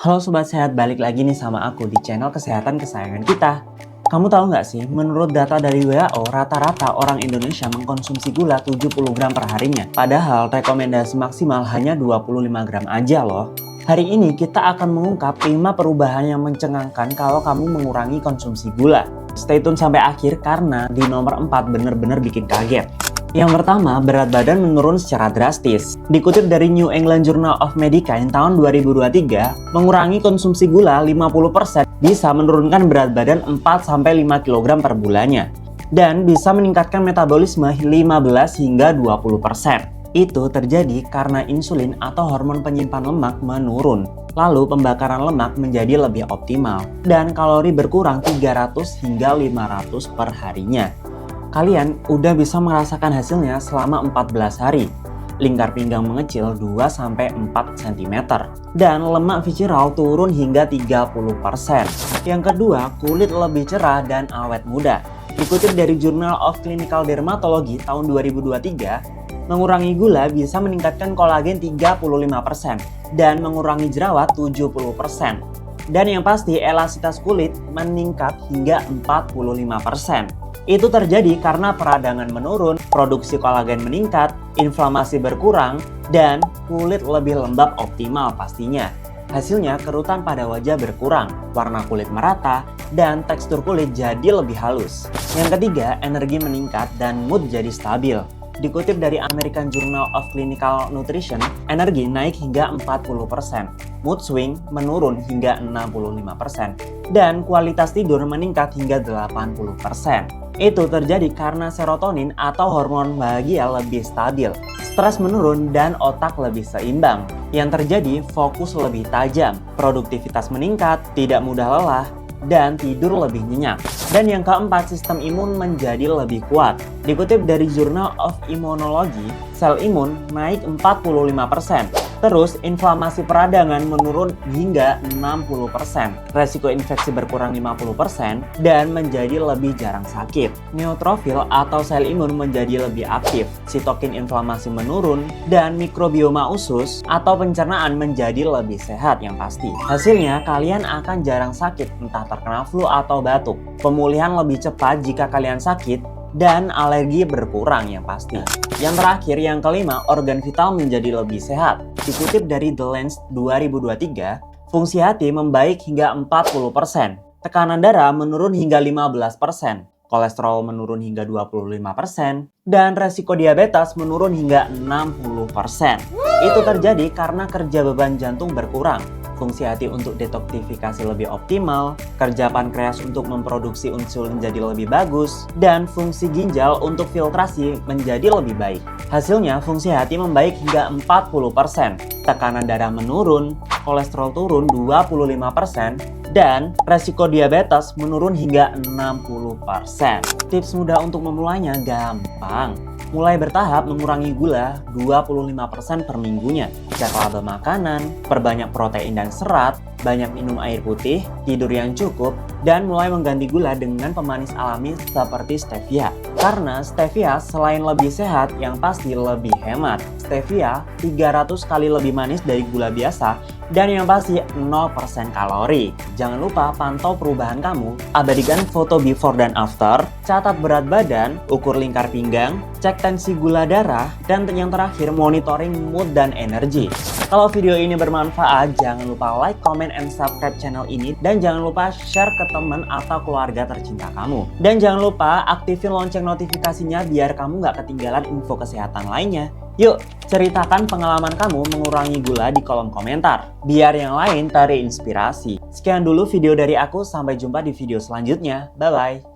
Halo Sobat Sehat, balik lagi nih sama aku di channel kesehatan kesayangan kita. Kamu tahu nggak sih, menurut data dari WHO, rata-rata orang Indonesia mengkonsumsi gula 70 gram per harinya. Padahal rekomendasi maksimal hanya 25 gram aja loh. Hari ini kita akan mengungkap 5 perubahan yang mencengangkan kalau kamu mengurangi konsumsi gula. Stay tune sampai akhir karena di nomor 4 bener-bener bikin kaget. Yang pertama, berat badan menurun secara drastis. Dikutip dari New England Journal of Medicine tahun 2023, mengurangi konsumsi gula 50% bisa menurunkan berat badan 4-5 kg per bulannya. Dan bisa meningkatkan metabolisme 15 hingga 20%. Itu terjadi karena insulin atau hormon penyimpan lemak menurun. Lalu pembakaran lemak menjadi lebih optimal. Dan kalori berkurang 300 hingga 500 per harinya. Kalian udah bisa merasakan hasilnya selama 14 hari. Lingkar pinggang mengecil 2-4 cm. Dan lemak visceral turun hingga 30%. Yang kedua, kulit lebih cerah dan awet muda. Dikutip dari Journal of Clinical Dermatology tahun 2023, mengurangi gula bisa meningkatkan kolagen 35% dan mengurangi jerawat 70%. Dan yang pasti elastisitas kulit meningkat hingga 45%. Itu terjadi karena peradangan menurun, produksi kolagen meningkat, inflamasi berkurang, dan kulit lebih lembab optimal pastinya. Hasilnya kerutan pada wajah berkurang, warna kulit merata, dan tekstur kulit jadi lebih halus. Yang ketiga, energi meningkat dan mood jadi stabil. Dikutip dari American Journal of Clinical Nutrition, energi naik hingga 40%, mood swing menurun hingga 65%, dan kualitas tidur meningkat hingga 80%. Itu terjadi karena serotonin atau hormon bahagia lebih stabil, stres menurun, dan otak lebih seimbang. Yang terjadi, fokus lebih tajam, produktivitas meningkat, tidak mudah lelah, dan tidur lebih nyenyak. Dan yang keempat, sistem imun menjadi lebih kuat. Dikutip dari Journal of Immunology, sel imun naik 45%. Terus, inflamasi peradangan menurun hingga 60%. Resiko infeksi berkurang 50% dan menjadi lebih jarang sakit. Neutrofil atau sel imun menjadi lebih aktif. Sitokin inflamasi menurun dan mikrobioma usus atau pencernaan menjadi lebih sehat yang pasti. Hasilnya, kalian akan jarang sakit, entah terkena flu atau batuk. Pemulihan lebih cepat jika kalian sakit, dan alergi berkurang yang pasti. Yang terakhir, yang kelima, organ vital menjadi lebih sehat. Dikutip dari The Lancet 2023, fungsi hati membaik hingga 40%, tekanan darah menurun hingga 15%, kolesterol menurun hingga 25%, dan resiko diabetes menurun hingga 60%. Itu terjadi karena kerja beban jantung berkurang. Fungsi hati untuk detoksifikasi lebih optimal, kerja pankreas untuk memproduksi insulin jadi lebih bagus, dan fungsi ginjal untuk filtrasi menjadi lebih baik. Hasilnya, fungsi hati membaik hingga 40%, tekanan darah menurun, kolesterol turun 25%, dan resiko diabetes menurun hingga 60%. Tips mudah untuk memulainya gampang. Mulai bertahap mengurangi gula 25% per minggunya. Cek label makanan, perbanyak protein dan serat, banyak minum air putih, tidur yang cukup, dan mulai mengganti gula dengan pemanis alami seperti stevia. Karena stevia selain lebih sehat, yang pasti lebih hemat. Stevia 300 kali lebih manis dari gula biasa, dan yang pasti 0% kalori. Jangan lupa pantau perubahan kamu, abadikan foto before dan after, catat berat badan, ukur lingkar pinggang, cek tensi gula darah, dan yang terakhir monitoring mood dan energi. Kalau video ini bermanfaat, jangan lupa like, comment, and subscribe channel ini, dan jangan lupa share ke teman atau keluarga tercinta kamu. Dan jangan lupa aktifin lonceng notifikasinya biar kamu nggak ketinggalan info kesehatan lainnya. Yuk, ceritakan pengalaman kamu mengurangi gula di kolom komentar, biar yang lain terinspirasi. Sekian dulu video dari aku, sampai jumpa di video selanjutnya. Bye-bye.